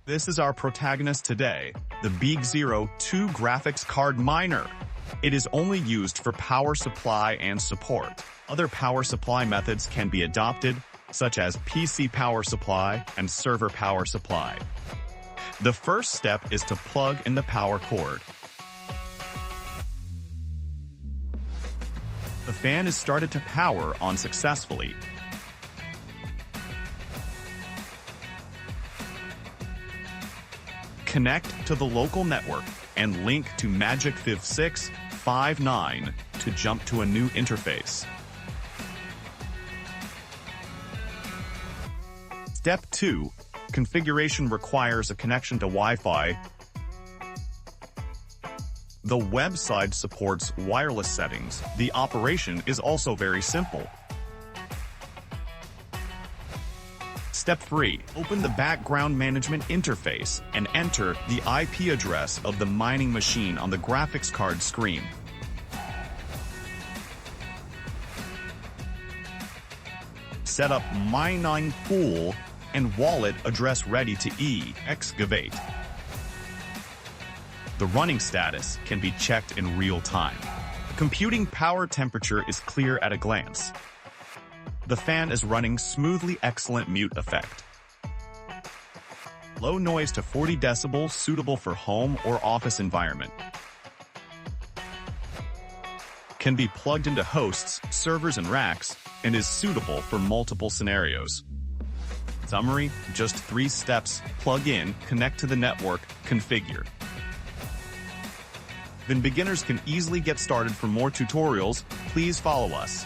This is our protagonist today, the BG02 graphics card miner. It is only used for power supply and support. Other power supply methods can be adopted, such as PC power supply and server power supply. The first step is to plug in the power cord. The fan is started to power on successfully. Connect to the local network and link to MagicMiner 659 to jump to a new interface. Step 2. Configuration requires a connection to Wi-Fi. The website supports wireless settings. The operation is also very simple. Step 3. Open the background management interface and enter the IP address of the mining machine on the graphics card screen. Set up mining pool and wallet address ready to excavate. The running status can be checked in real time. Computing power temperature is clear at a glance. The fan is running smoothly, excellent mute effect. Low noise to 40 decibels, suitable for home or office environment. Can be plugged into hosts, servers, and racks, and is suitable for multiple scenarios. Summary, just 3 steps: plug in, connect to the network, configure. Then beginners can easily get started. For more tutorials, please follow us.